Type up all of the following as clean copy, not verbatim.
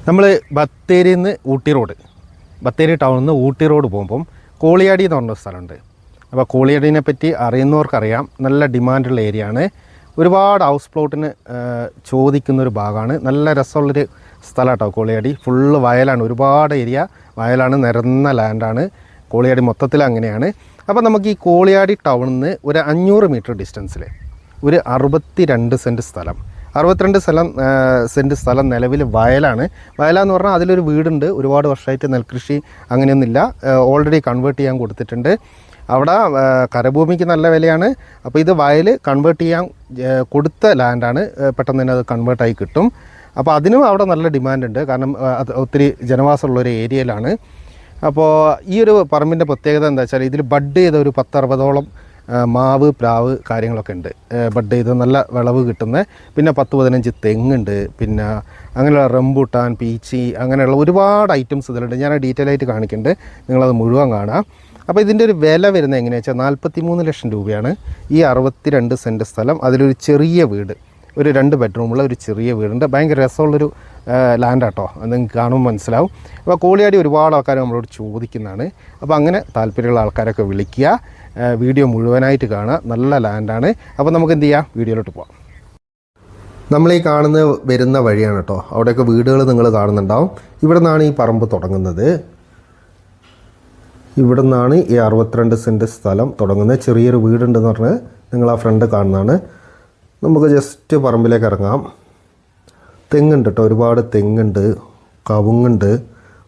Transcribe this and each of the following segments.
നമ്മൾ ബത്തേരിയിൽ നിന്ന് ഊട്ടി റോഡ്, ബത്തേരി ടൗണിൽ നിന്ന് ഊട്ടി റോഡ് പോകുമ്പം കോളിയാടി എന്ന് പറഞ്ഞ സ്ഥലമുണ്ട്. അപ്പോൾ കോളിയാടിനെ പറ്റി അറിയുന്നവർക്കറിയാം, നല്ല ഡിമാൻഡുള്ള ഏരിയ ആണ്. ഒരുപാട് ഹൗസ് പ്ലോട്ടിന് ചോദിക്കുന്നൊരു ഭാഗമാണ്. നല്ല രസമുള്ളൊരു സ്ഥലം കേട്ടോ കോളിയാടി. ഫുള്ള് വയലാണ്, ഒരുപാട് ഏരിയ വയലാണ്, നിരന്ന ലാൻഡാണ് കോളിയാടി. മൊത്തത്തിൽ അങ്ങനെയാണ്. അപ്പോൾ നമുക്ക് ഈ കോളിയാടി ടൗണിൽ നിന്ന് ഒരു 500 മീറ്റർ ഡിസ്റ്റൻസിൽ ഒരു 62 സെൻറ്റ് സ്ഥലം, 62 സെൻറ്റ് സ്ഥലം നിലവിൽ വയലാണ്. വയലാന്ന് പറഞ്ഞാൽ അതിലൊരു വീടുണ്ട്. ഒരുപാട് വർഷമായിട്ട് നെൽകൃഷി അങ്ങനെയൊന്നുമില്ല, ഓൾറെഡി കൺവേർട്ട് ചെയ്യാൻ കൊടുത്തിട്ടുണ്ട്. അവിടെ കരഭൂമിക്ക് നല്ല വിലയാണ്. അപ്പോൾ ഇത് വയൽ കൺവേർട്ട് ചെയ്യാൻ കൊടുത്ത ലാൻഡാണ്, പെട്ടെന്ന് തന്നെ അത് കൺവേർട്ടായി കിട്ടും. അപ്പോൾ അതിനും അവിടെ നല്ല ഡിമാൻഡുണ്ട്, കാരണം ഒത്തിരി ജനവാസമുള്ളൊരു ഏരിയയിലാണ്. അപ്പോൾ ഈ ഒരു പറമ്പിൻ്റെ പ്രത്യേകത എന്താ വെച്ചാൽ ഇതിൽ ബഡ് ചെയ്ത ഒരു 10-60ഓളം മാവ്, പ്ലാവ് കാര്യങ്ങളൊക്കെ ഉണ്ട്. ബഡ് ചെയ്ത് നല്ല വിളവ് കിട്ടുന്ന, പിന്നെ 10-15 തെങ്ങുണ്ട്, പിന്നെ അങ്ങനെയുള്ള റംബൂട്ടാൻ, പീച്ചി, അങ്ങനെയുള്ള ഒരുപാട് ഐറ്റംസ് ഇതിലുണ്ട്. ഞാൻ ഡീറ്റെയിൽ ആയിട്ട് കാണിക്കുന്നുണ്ട്, നിങ്ങളത് മുഴുവൻ കാണാം. അപ്പോൾ ഇതിൻ്റെ ഒരു വില വരുന്നത് എങ്ങനെയാണെന്ന് വെച്ചാൽ 43 ലക്ഷം രൂപയാണ് ഈ 62 സെൻറ്റ് സ്ഥലം. അതിലൊരു ചെറിയ വീട്, ഒരു 2 ബെഡ്റൂമുള്ള ഒരു ചെറിയ വീടുണ്ട്. ഭയങ്കര രസമുള്ളൊരു ലാൻഡാട്ടോ, അത് നിങ്ങൾക്ക് കാണുമ്പോൾ മനസ്സിലാവും. അപ്പോൾ കോളിയാടി ഒരുപാട് ആൾക്കാർ നമ്മളോട് ചോദിക്കുന്നതാണ്. അപ്പോൾ അങ്ങനെ താല്പര്യമുള്ള ആൾക്കാരൊക്കെ വിളിക്കുക, വീഡിയോ മുഴുവനായിട്ട് കാണുക. നല്ല ലാൻഡാണ്. അപ്പോൾ നമുക്ക് എന്ത് ചെയ്യാം, വീഡിയോയിലോട്ട് പോകാം. നമ്മളീ വരുന്ന വഴിയാണ് കേട്ടോ. അവിടെയൊക്കെ വീടുകൾ നിങ്ങൾ കാണുന്നുണ്ടാവും. ഇവിടെ നിന്നാണ് ഈ പറമ്പ് തുടങ്ങുന്നത്. ഇവിടെ നിന്നാണ് ഈ 62 സെൻറ്റ് സ്ഥലം തുടങ്ങുന്നത്. ചെറിയൊരു വീടുണ്ടെന്ന് പറഞ്ഞാൽ നിങ്ങൾ ആ ഫ്രണ്ട് കാണുന്നതാണ്. നമുക്ക് ജസ്റ്റ് പറമ്പിലേക്ക് ഇറങ്ങാം. തെങ്ങുണ്ട് കേട്ടോ, ഒരുപാട് തെങ്ങുണ്ട്, കവുങ്ങുണ്ട്.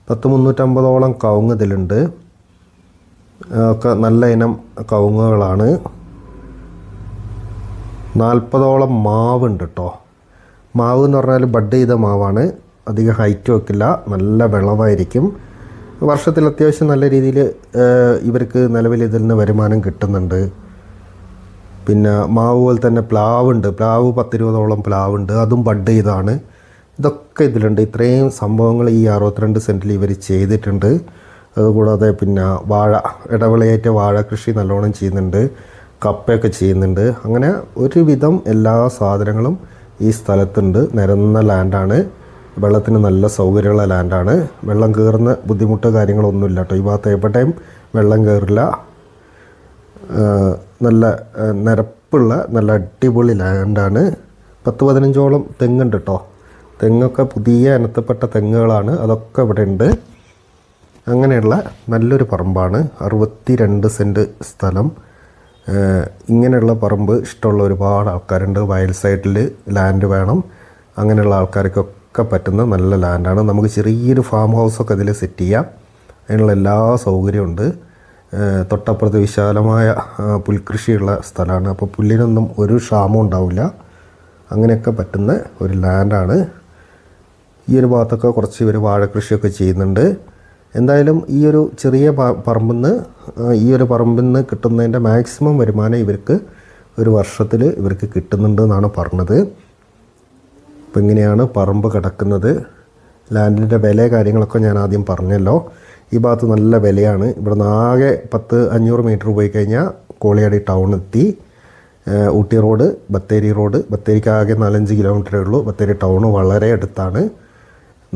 350ഓളം കവുങ്ങ് ഇതിലുണ്ട്. ഒക്കെ നല്ല ഇനം കവുങ്ങുകളാണ്. 40ഓളം മാവുണ്ട് കേട്ടോ. മാവ് എന്ന് പറഞ്ഞാൽ ബഡ് ചെയ്ത മാവാണ്, അധികം ഹൈറ്റ് വെക്കില്ല, നല്ല വിളവായിരിക്കും. വർഷത്തിൽ അത്യാവശ്യം നല്ല രീതിയിൽ ഇവർക്ക് നിലവിൽ ഇതിൽ നിന്ന് വരുമാനം കിട്ടുന്നുണ്ട്. പിന്നെ മാവ് പോലെ തന്നെ പ്ലാവുണ്ട്, പ്ലാവ് 10-20ഓളം പ്ലാവുണ്ട്, അതും ബഡ് ചെയ്താണ്. ഇതൊക്കെ ഇതിലുണ്ട്. ഇത്രയും സംഭവങ്ങൾ ഈ 62 സെൻറ്റിൽ ഇവർ ചെയ്തിട്ടുണ്ട്. അതുകൂടാതെ പിന്നെ വാഴ, ഇടവിളയായിട്ട് വാഴ കൃഷി നല്ലോണം ചെയ്യുന്നുണ്ട്, കപ്പയൊക്കെ ചെയ്യുന്നുണ്ട്. അങ്ങനെ ഒരുവിധം എല്ലാ സാധനങ്ങളും ഈ സ്ഥലത്തുണ്ട്. നിരന്ന ലാൻഡാണ്, വെള്ളത്തിന് നല്ല സൗകര്യമുള്ള ലാൻഡാണ്. വെള്ളം കയറുന്ന ബുദ്ധിമുട്ട് കാര്യങ്ങളൊന്നുമില്ല കേട്ടോ. ഈ ഭാഗത്ത് എവിടെയും വെള്ളം കയറില്ല. നല്ല നിരപ്പുള്ള നല്ല അടിപൊളി ലാൻഡാണ്. 10-15ഓളം തെങ്ങുണ്ട് കേട്ടോ. തെങ്ങൊക്കെ പുതിയ ഇനത്തിൽപ്പെട്ട തെങ്ങുകളാണ്, അതൊക്കെ ഇവിടെ ഉണ്ട്. അങ്ങനെയുള്ള നല്ലൊരു പറമ്പാണ്. 62 സെൻറ്റ് സ്ഥലം. ഇങ്ങനെയുള്ള പറമ്പ് ഇഷ്ടമുള്ള ഒരുപാട് ആൾക്കാരുണ്ട്. വയൽ സൈഡിൽ ലാൻഡ് വേണം, അങ്ങനെയുള്ള ആൾക്കാർക്കൊക്കെ പറ്റുന്ന നല്ല ലാൻഡാണ്. നമുക്ക് ചെറിയൊരു ഫാം ഹൗസൊക്കെ ഇതിൽ സെറ്റ് ചെയ്യാം. അതിനുള്ള എല്ലാ സൗകര്യമുണ്ട്. തൊട്ടപ്പുറത്ത് വിശാലമായ പുൽകൃഷിയുള്ള സ്ഥലമാണ്. അപ്പോൾ പുല്ലിനൊന്നും ഒരു ക്ഷാമം ഉണ്ടാവില്ല. അങ്ങനെയൊക്കെ പറ്റുന്ന ഒരു ലാൻഡാണ്. ഈ ഒരു ഭാഗത്തൊക്കെ കുറച്ച് ഇവർ വാഴക്കൃഷിയൊക്കെ ചെയ്യുന്നുണ്ട്. എന്തായാലും ഈ ഒരു ചെറിയ ഈ ഒരു പറമ്പിൽ നിന്ന് കിട്ടുന്നതിൻ്റെ മാക്സിമം വരുമാനം ഇവർക്ക് ഒരു വർഷത്തിൽ ഇവർക്ക് കിട്ടുന്നുണ്ട് എന്നാണ് പറഞ്ഞത്. അപ്പോൾ ഇങ്ങനെയാണ് പറമ്പ് കിടക്കുന്നത്. ലാൻഡിൻ്റെ വില കാര്യങ്ങളൊക്കെ ഞാൻ ആദ്യം പറഞ്ഞല്ലോ. ഈ ഭാഗത്ത് നല്ല വിലയാണ്. ഇവിടെ നിന്ന് ആകെ 500 മീറ്റർ പോയി കഴിഞ്ഞാൽ കോളിയാടി ടൗൺ എത്തി. ഊട്ടി റോഡ്, ബത്തേരി റോഡ്, ബത്തേരിക്ക് ആകെ 4-5 കിലോമീറ്ററേ ഉള്ളൂ. ബത്തേരി ടൗണ് വളരെ അടുത്താണ്.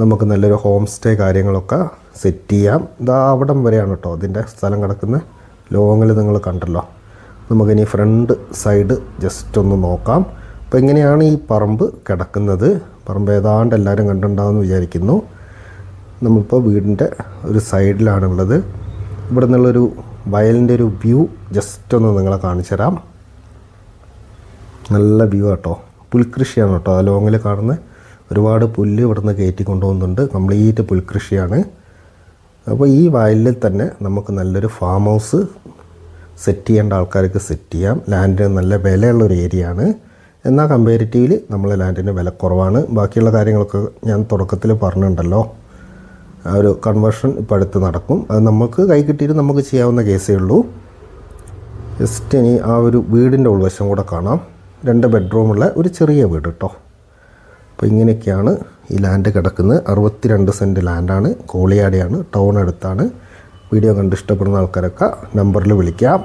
നമുക്ക് നല്ലൊരു ഹോം സ്റ്റേ കാര്യങ്ങളൊക്കെ സെറ്റ് ചെയ്യാം. ഇതാ അവിടം വരെയാണ് കേട്ടോ അതിൻ്റെ സ്ഥലം കിടക്കുന്നത്. ലോങ്ങിൽ നിങ്ങൾ കണ്ടല്ലോ. നമുക്കിനി ഫ്രണ്ട് സൈഡ് ജസ്റ്റ് ഒന്ന് നോക്കാം. അപ്പോൾ എങ്ങനെയാണ് ഈ പറമ്പ് കിടക്കുന്നത്. പറമ്പ് ഏതാണ്ട് എല്ലാവരും കണ്ടിട്ടുണ്ടാകുമെന്ന് വിചാരിക്കുന്നു. നമ്മളിപ്പോൾ വീടിൻ്റെ ഒരു സൈഡിലാണുള്ളത്. ഇവിടെ നിന്നുള്ളൊരു വയലിൻ്റെ ഒരു വ്യൂ ജസ്റ്റ് ഒന്ന് നിങ്ങളെ കാണിച്ചു തരാം. നല്ല വ്യൂ കേട്ടോ. പുൽകൃഷിയാണ് കേട്ടോ ആ ലോങ്ങിൽ കാണുന്നത്. ഒരുപാട് പുല്ല് ഇവിടെ നിന്ന് കയറ്റി കൊണ്ടുപോകുന്നുണ്ട്. കംപ്ലീറ്റ് പുൽകൃഷിയാണ്. അപ്പോൾ ഈ വയലിൽ തന്നെ നമുക്ക് നല്ലൊരു ഫാം ഹൗസ് സെറ്റ് ചെയ്യേണ്ട ആൾക്കാർക്ക് സെറ്റ് ചെയ്യാം. ലാൻഡിന് നല്ല വിലയുള്ളൊരു ഏരിയ ആണ്. എന്നാൽ കമ്പാരിറ്റീവ്ലി നമ്മളെ ലാൻഡിന് വില കുറവാണ്. ബാക്കിയുള്ള കാര്യങ്ങളൊക്കെ ഞാൻ തുടക്കത്തിൽ പറഞ്ഞിട്ടുണ്ടല്ലോ. ആ ഒരു കൺവേർഷൻ ഇപ്പോൾ അടുത്ത് നടക്കും. അത് നമുക്ക് കൈ കിട്ടിയിട്ട് നമുക്ക് ചെയ്യാവുന്ന കേസേ ഉള്ളൂ. ജസ്റ്റ് ഇനി ആ ഒരു വീടിൻ്റെ ഉൾവശം കൂടെ കാണാം. 2 ബെഡ്റൂമുള്ള ഒരു ചെറിയ വീട് കേട്ടോ. അപ്പോൾ ഇങ്ങനെയൊക്കെയാണ് ഈ ലാൻഡ് കിടക്കുന്നത്. 62 സെൻറ്റ് ലാൻഡാണ്. കോളിയാടിയാണ്, ടൗൺ അടുത്താണ്. വീഡിയോ കണ്ട് ഇഷ്ടപ്പെടുന്ന ആൾക്കാരൊക്കെ നമ്പറിൽ വിളിക്കാം.